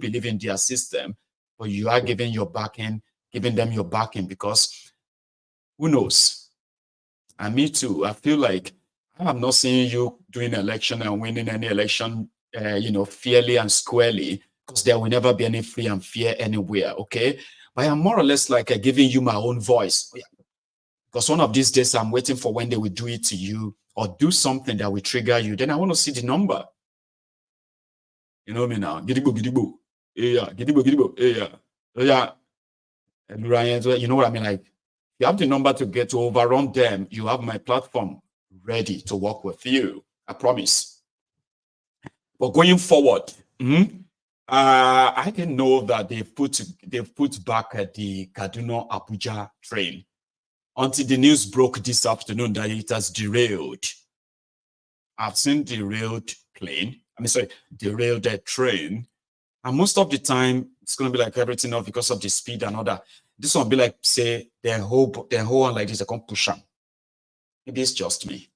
believe in their system, but you are giving them your backing, because who knows? And me too. I feel like I'm not seeing you doing election and winning any election, fairly and squarely, because there will never be any free and fair anywhere. Okay, but I'm more or less like giving you my own voice, because one of these days I'm waiting for when they will do it to you or do something that will trigger you. Then I want to see the number. You know me now. Gidigbo, gidigbo. Yeah, gidigbo, gidigbo. Yeah. You know what I mean? Like, you have the number to get to overrun them. You have my platform ready to work with you. I promise. But going forward, I didn't know that they've put back the Kaduna-Abuja train until the news broke this afternoon that it has derailed. I've seen derailed train. And most of the time, it's going to be like everything else because of the speed and all that. This one will be like, say, their whole one like this, they can't push them. Maybe it's just me.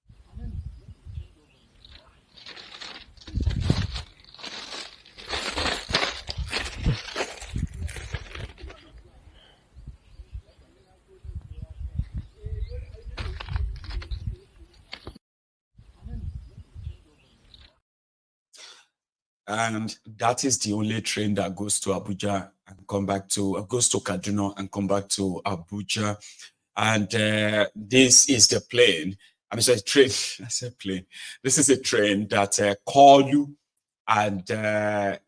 And that is the only train that goes to Abuja and goes to Kaduna and come back to Abuja. And this is the plane. Train. I said plane. This is a train that Kalu and the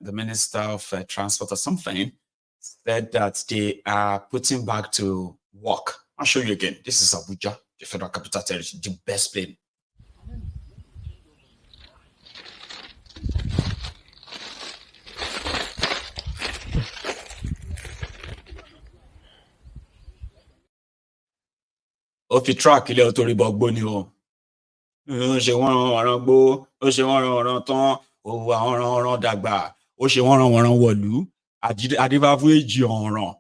Minister of Transport or something said that they are putting back to work. I'll show you again. This is Abuja, the Federal Capital Territory, the best plane. If you track ilé ọtọrí bọgbó ni o ṣe wọ́n rán gbó ó ṣe wọ́n rán tán òwò àwọn rán dàgbà ó ṣe wọ́n rán wọ̀lú adébáfú èjì ọ̀ràn.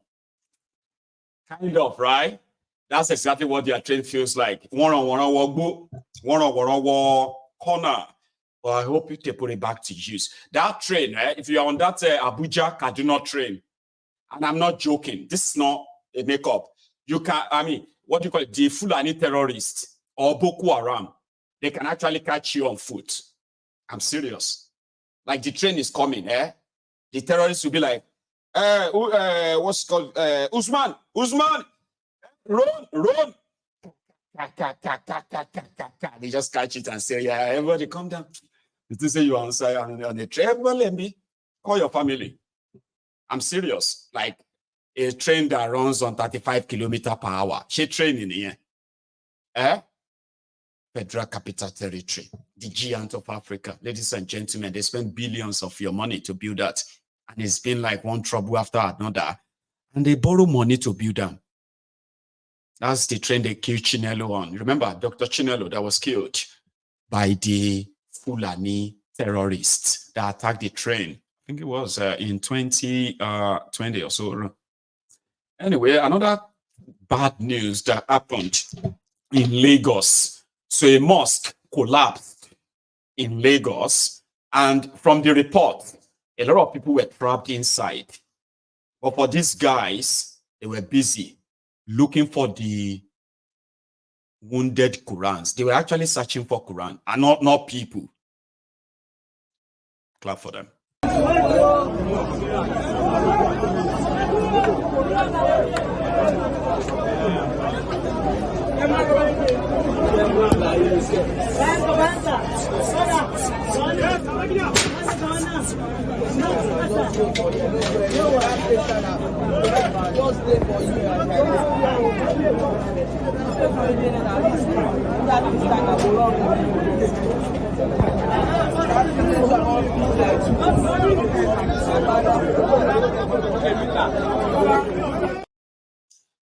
Kind of, right? That's exactly what their train feels like. Wọ́n rán wọgbó wọ́n rán wọ corner. Well, I hope they put it back to use. That train, if you're on that Abuja Kaduna train, and I'm not joking, this is not a makeup. You can, what do you call it? The Fulani terrorists or Boko Haram, they can actually catch you on foot. I'm serious. Like the train is coming, the terrorists will be like, what's it called? Usman, run. They just catch it and say, yeah, everybody come down. They say you answer on the train. Well, let me call your family. I'm serious. Like a train that runs on 35 km/h. She train in here. Federal Capital Territory, the giant of Africa. Ladies and gentlemen, they spend billions of your money to build that. And it's been like one trouble after another. And they borrow money to build them. That's the train they killed Chinelo on. Remember, Dr. Chinelo that was killed by the Fulani terrorists that attacked the train. I think it was in 2020 or so. Anyway, another bad news that happened in Lagos. So a mosque collapsed in Lagos. And from the report, a lot of people were trapped inside. But for these guys, they were busy looking for the wounded Qurans. They were actually searching for Quran and not people. Clap for them.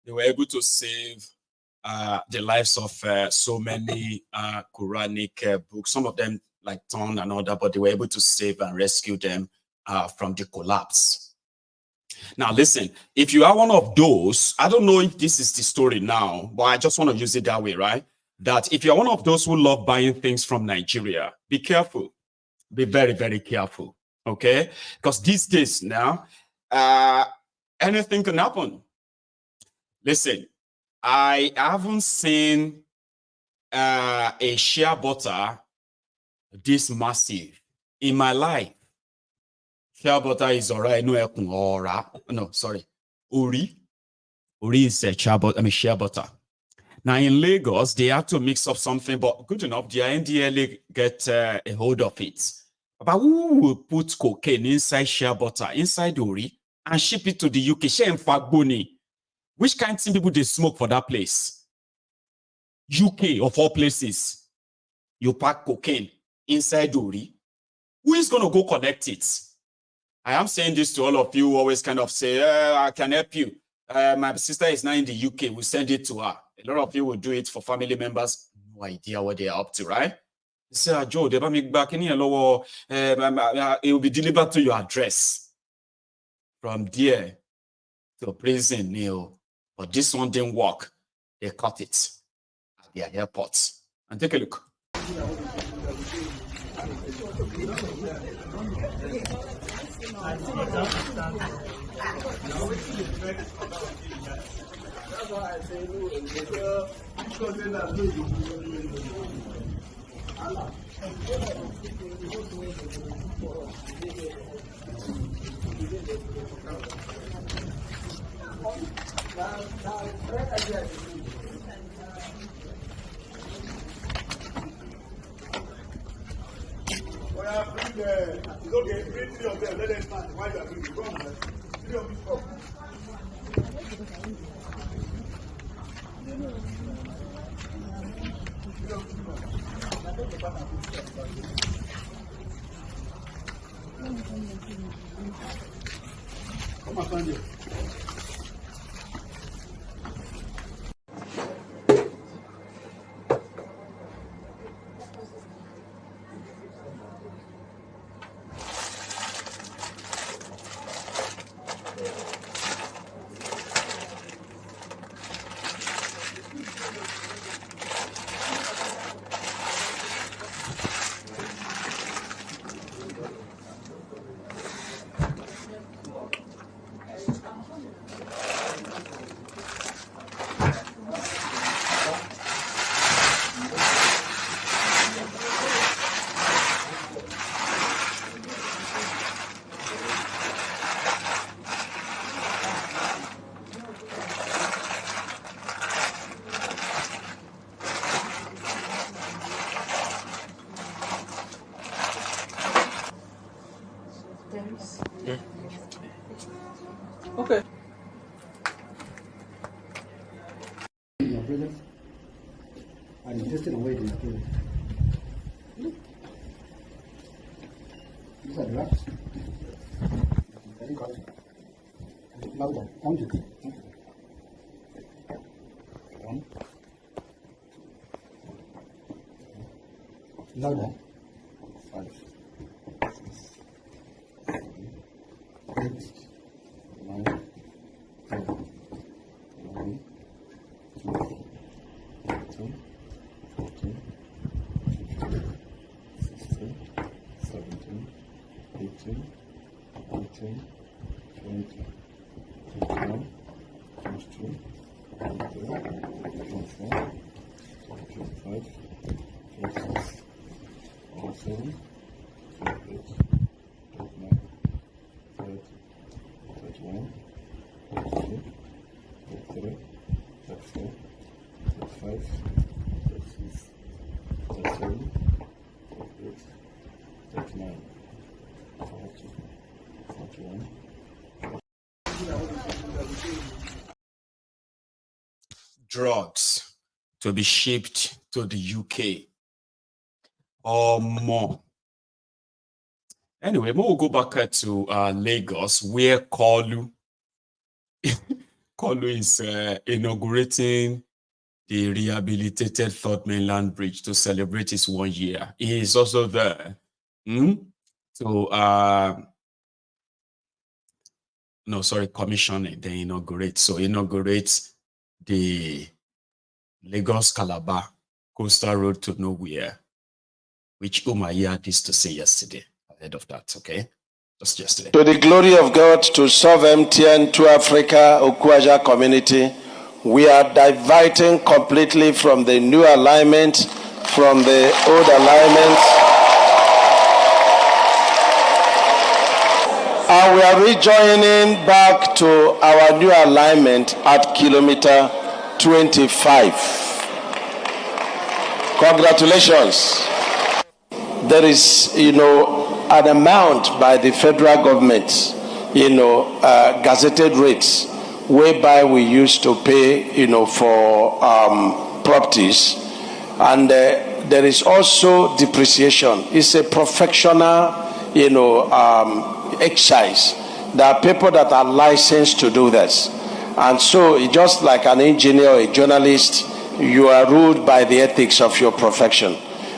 They were able to save the lives of so many Quranic books, some of them like torn and all that, but they were able to save and rescue them from the collapse. Now, listen, if you are one of those, I don't know if this is the story now, but I just want to use it that way, right? That if you're one of those who love buying things from Nigeria, be careful. Be very, very careful. Okay? Because these days now, anything can happen. Listen, I haven't seen a shea butter this massive in my life. Shea butter is alright. No, sorry. Uri is a shea butter. Now in Lagos, they have to mix up something, but good enough, the NDLA get a hold of it. But who will put cocaine inside shea butter, inside Uri, and ship it to the UK? Shea and Fagboni. Which kind of people they smoke for that place? UK of all places. You pack cocaine inside Uri. Who is going to go collect it? I am saying this to all of you who always kind of say, I can help you. My sister is now in the UK. We'll send it to her. A lot of you will do it for family members. No idea what they are up to, right? They say, Joe, they make back in here. It will be delivered to your address. From there to prison, Neil. But this one didn't work. They cut it at their airports. And take a look. It's okay, bring 3 of them, let them stand. Why you are doing it? Go on, 3 of them, stop. Come on, stand here. Okay. Your presence and interested in waiting. These are drugs. Very good. Louder. Count it. 1. Louder. 5. 6. 7. 8. 9, 10, 11, 12, 13, 14, 15, 16, 17, 18, 19, 20, 21, 22, 23, 24, 25, 26, 27, 28, 29, 30, 31, 32, 33, 34, 35, 36, 37, 38, 39, 40, 41. Drugs to be shipped to the UK or more. Anyway, we'll go back to Lagos, where Kolu is inaugurating the rehabilitated Third Mainland Bridge to celebrate its 1 year. He is also there commissioning, they inaugurate. So inaugurates the Lagos-Calabar coastal road to nowhere, which Umayyad used to say yesterday ahead of that, okay? just yesterday. To the glory of God, to serve MTN, to Africa, Okwaja community, we are diverting completely from the new alignment, from the old alignment. And we are rejoining back to our new alignment at kilometer 25. Congratulations. There is, an amount by the federal government, gazetted rates, whereby we used to pay, for properties. And there is also depreciation. It's a professional, exercise. There are people that are licensed to do this. And so, just like an engineer or a journalist, you are ruled by the ethics of your profession.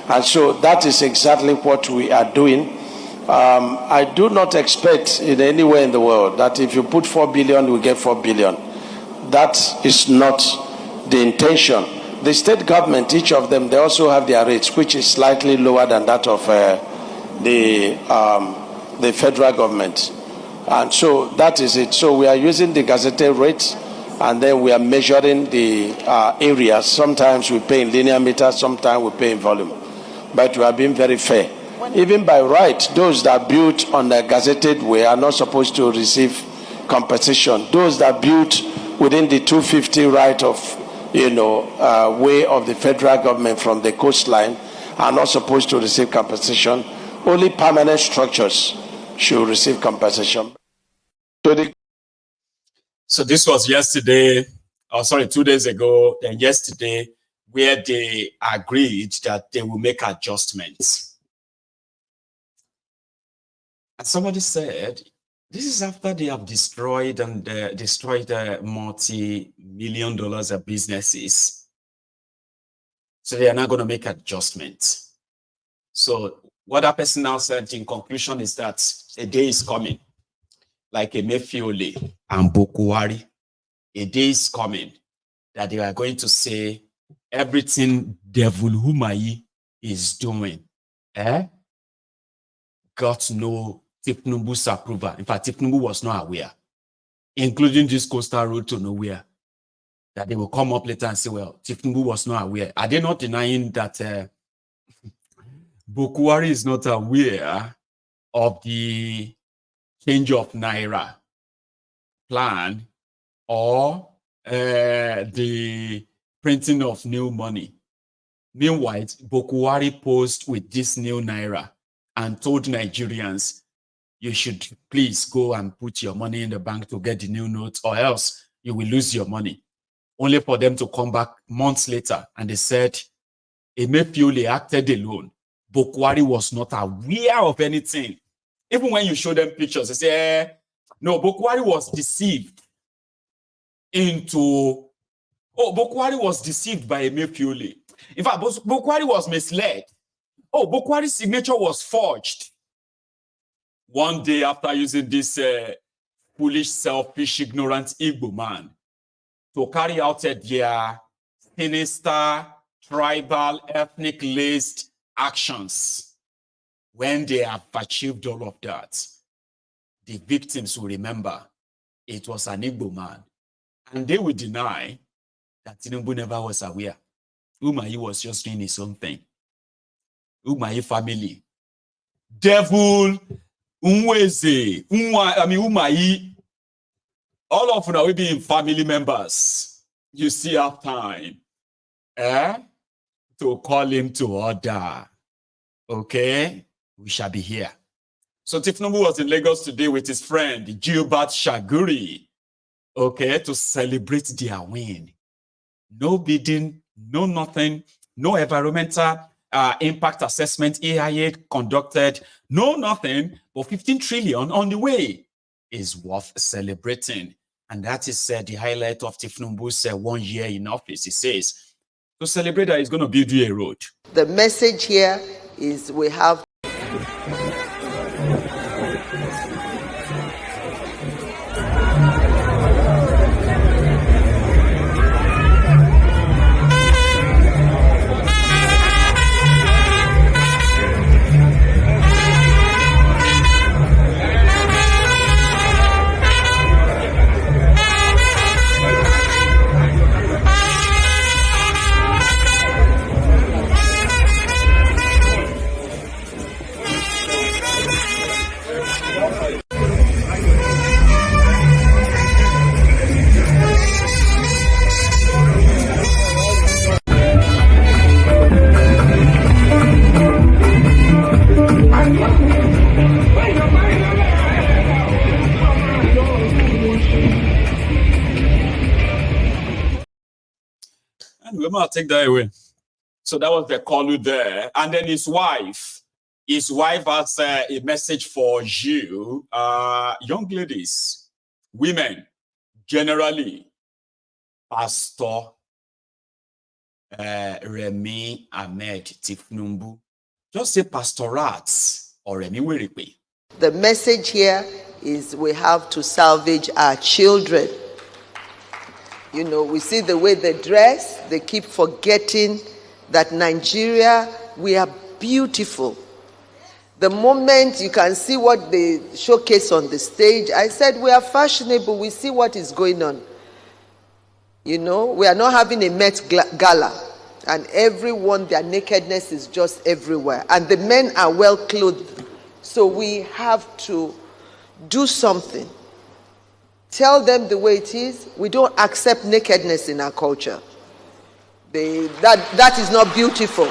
And so that is exactly what we are doing. I do not expect in anywhere in the world that if you put 4 billion, we get 4 billion. That is not the intention. The state government, each of them, they also have their rates, which is slightly lower than that of the federal government. And so that is it. So we are using the gazetted rates, and then we are measuring the areas. Sometimes we pay in linear meters, sometimes we pay in volume. But we are being very fair. Even by right, those that built on the gazetted way are not supposed to receive compensation. Those that built within the 250 right of, way of the federal government from the coastline are not supposed to receive compensation. Only permanent structures should receive compensation. So this was yesterday, 2 days ago, then yesterday, where they agreed that they will make adjustments. And somebody said, this is after they have destroyed multi-million dollars of businesses. So they are not going to make adjustments. So what that person now said in conclusion is that a day is coming, like Emefiole and Bokuwari. A day is coming that they are going to say everything Devil Humayi is doing, got no Thiefnubu's approval. In fact, Thiefnubu was not aware, including this coastal road to nowhere, that they will come up later and say, well, Thiefnubu was not aware. Are they not denying that Bokuwari is not aware of the change of Naira plan or the printing of new money? Meanwhile, Bokuwari posed with this new Naira and told Nigerians, you should please go and put your money in the bank to get the new notes, or else you will lose your money. Only for them to come back months later and they said, Emefiole acted alone. Bokuwari was not aware of anything. Even when you show them pictures, they say, no, Bokuwari was deceived Bokuwari was deceived by Emefiole. In fact, Bokuwari was misled. Bokuwari's signature was forged. One day after using this foolish, selfish, ignorant Igbo man to carry out their sinister, tribal, ethnic-laced actions, when they have achieved all of that, the victims will remember it was an Igbo man. And they will deny that Tinubu never was aware. Umahi was just doing his own thing. Umahi family. Devil, Umweze, Umahi, all of them will be in family members. You see have time to call him to order. Okay? We shall be here. So Thiefnubu was in Lagos today with his friend, Gilbert Shaguri, to celebrate their win. No bidding, no nothing, no environmental impact assessment AIA conducted, no nothing, but 15 trillion on the way is worth celebrating. And that is the highlight of Thiefnubu's 1 year in office. He says, to celebrate that he's going to build you a road. The message here is we have problem. I'll take that away. So that was the Kolu there. And then his wife. His wife has a message for you, young ladies, women, generally. Pastor Remy Ahmed Thiefnubu. Just say pastorats or Remy Weripe. The message here is we have to salvage our children. You know, we see the way they dress. They keep forgetting that Nigeria, we are beautiful. The moment you can see what they showcase on the stage, I said we are fashionable. We see what is going on. You know, we are not having a Met Gala. And everyone, their nakedness is just everywhere. And the men are well clothed. So we have to do something. Tell them the way it is. We don't accept nakedness in our culture. That is not beautiful.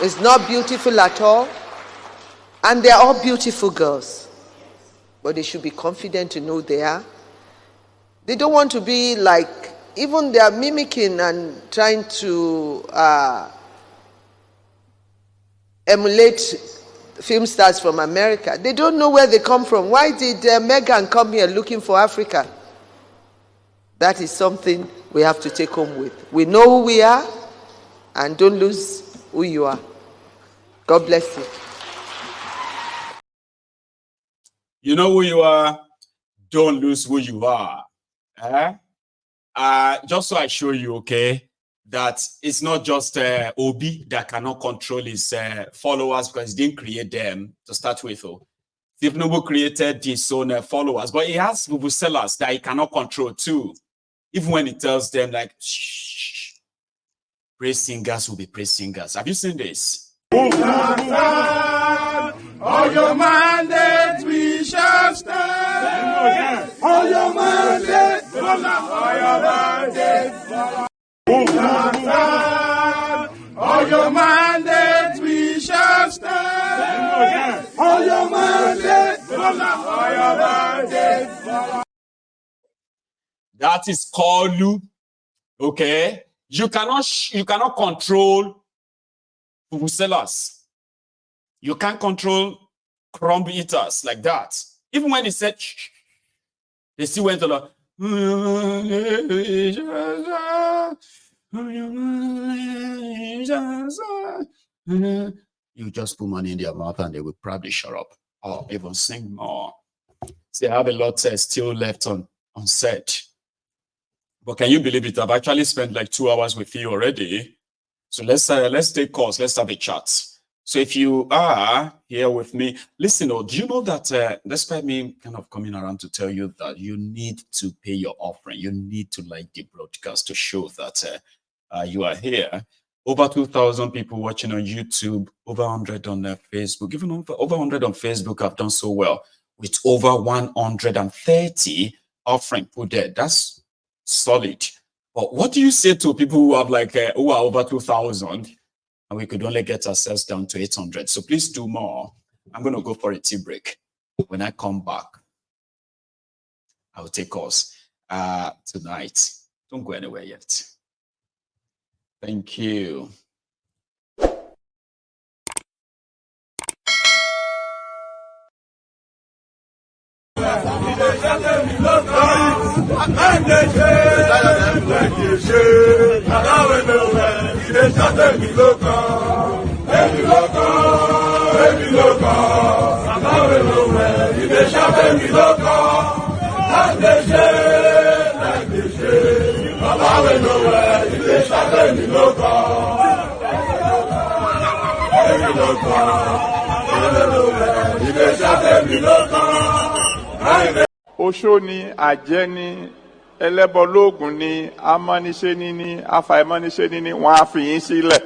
It's not beautiful at all. And they are all beautiful girls. But they should be confident to know they are. They don't want to be like, even they are mimicking and trying to emulate film stars from America. They don't know where they come from. Why did Meghan come here looking for Africa? That is something we have to take home with. We know who we are, and don't lose who you are. God bless you. You know who you are, don't lose who you are. Just so I show you, okay, that it's not just Obi that cannot control his followers because he didn't create them to start with. Thiefnubu created his own followers, but he has sellers that he cannot control too. Even when he tells them, like, shh, praise singers will be praise singers. Have you seen this? All your mandate we shall stand. All your mandate, all your mandate. All your mandate we shall stand. All your mandate, all your mandate. That is Kolu. Okay, you cannot control sellers. You can't control crumb eaters like that. Even when he said, shh, they still went on like, you just put money in their mouth and they will probably shut up or even sing more. See, I have a lot still left unsaid. But can you believe it? I've actually spent like 2 hours with you already. So let's take calls. Let's have a chat. So if you are here with me, listen, do you know that despite me kind of coming around to tell you that you need to pay your offering, you need to like the broadcast to show that you are here. Over 2,000 people watching on YouTube, over 100 on Facebook, even over 100 on Facebook have done so well with over 130 offering put there. That's solid. But what do you say to people who have like who are over 2,000 and we could only get ourselves down to 800? So please do more. I'm going to go for a tea break. When I come back, I will take us tonight. Don't go anywhere yet. Thank you. Oṣó ni, àjẹ́ ni, ẹlẹ́bọ lóògùn ni, amọ́niṣe ni, afàìmọ́niṣe ni, wọ́n á fi yín sílẹ̀.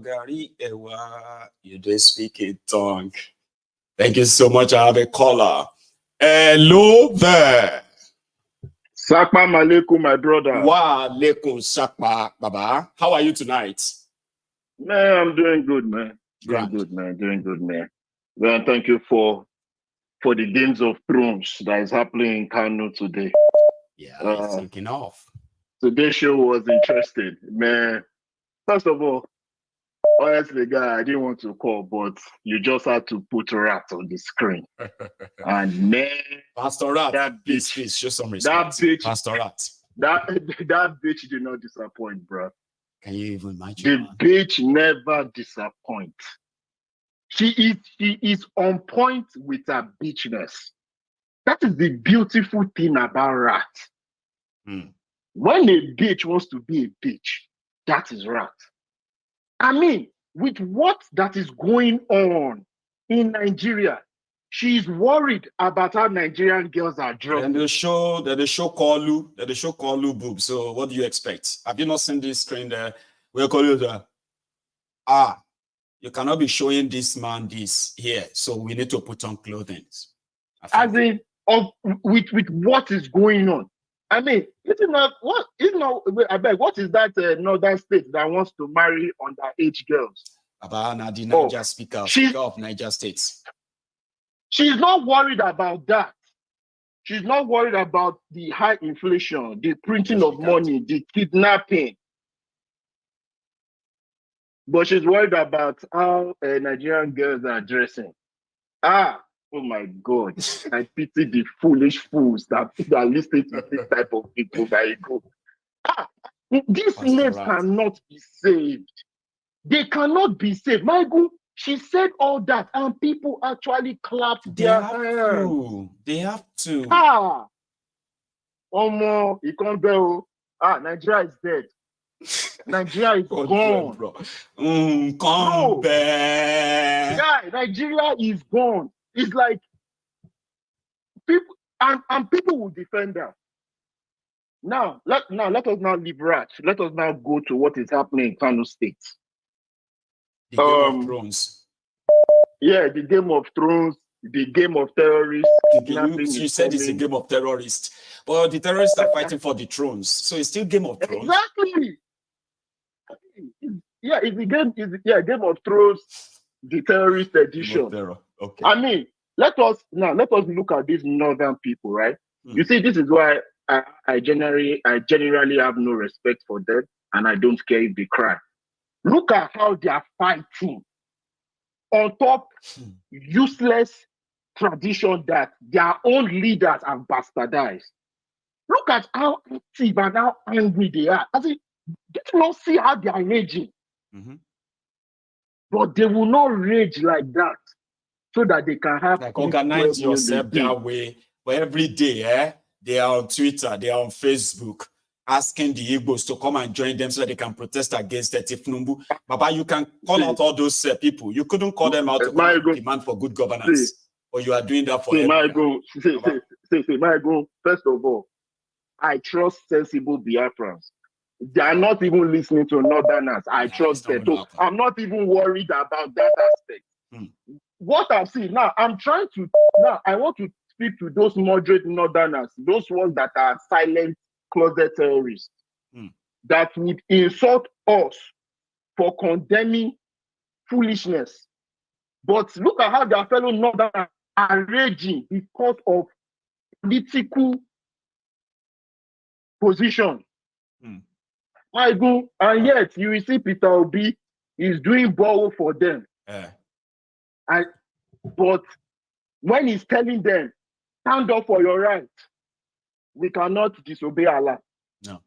Gari Ewa, you just speak a tongue. Thank you so much. I have a caller. Hello there. Sakpa Maleku, my brother. Wa lekum sakpa, Baba. How are you tonight? Man, I'm doing good, man. Grand. Doing good, man. Well, thank you for the Games of Thrones that is happening in Kano today. Yeah, it's taking off. Today's show was interesting, man. First of all, honestly, guy, I didn't want to call, but you just had to put Rat on the screen. And man, Pastor Rat, that please, bitch, show some respect. that bitch, Pastor Rat. that bitch did not disappoint, bro. Can you even imagine? The bitch never disappoints. She is on point with her bitchness. That is the beautiful thing about Rat. When a bitch wants to be a bitch, that is Rat. I mean, with what that is going on in Nigeria, she's worried about how Nigerian girls are dressed. And the show Kolu boob. So what do you expect? Have you not seen this screen there? We'll call you the you cannot be showing this man this here. So we need to put on clothing. As in with what is going on. I mean, what is that northern state that wants to marry underage girls? About the Niger speaker of Niger States. She's not worried about that. She's not worried about the high inflation, the printing of money, the kidnapping. But she's worried about how Nigerian girls are dressing. Oh my God. I pity the foolish fools that listen to this type of people that go. These slaves cannot be saved. They cannot be saved. My God, she said all that and people actually clapped their hands. They have to. Oh, you can't go. Nigeria is dead. Nigeria is gone. Bro. Come back. Yeah, Nigeria is gone. It's like people and people will defend that. Now let us now leave Rat. Let us now go to what is happening in Kano State. The Game of Thrones. Yeah, the Game of Thrones, the Game of Terrorists. You said it's a game of terrorists. But the terrorists are fighting for the thrones. So it's still Game of Thrones. Exactly. Yeah, it's the game. Game of Thrones, the terrorist edition. Okay. I mean, let us look at these northern people, right? You see, this is why I generally have no respect for them, and I don't care if they cry. Look at how they are fighting on top useless tradition that their own leaders have bastardized. Look at how active and how angry they are. I mean, they do not see how they are raging. But they will not rage like that so that they can have... Like organize yourself that way. But every day, they are on Twitter, they are on Facebook, asking the Igbos to come and join them so that they can protest against the Thiefnubu. Baba, you can call out all those people. You couldn't call them out to demand for good governance. Or you are doing that for everyone. First of all, I trust sensible Biafrans. They are not even listening to Northerners. I trust them. So I'm not even worried about that aspect. What I've seen now, I want to speak to those moderate Northerners, those ones that are silent closet terrorists, that would insult us for condemning foolishness. But look at how their fellow Northerners are raging because of political position. I go, and yet you will see Peter Obi is doing borrow for them. But when he's telling them, stand up for your right, we cannot disobey Allah. No.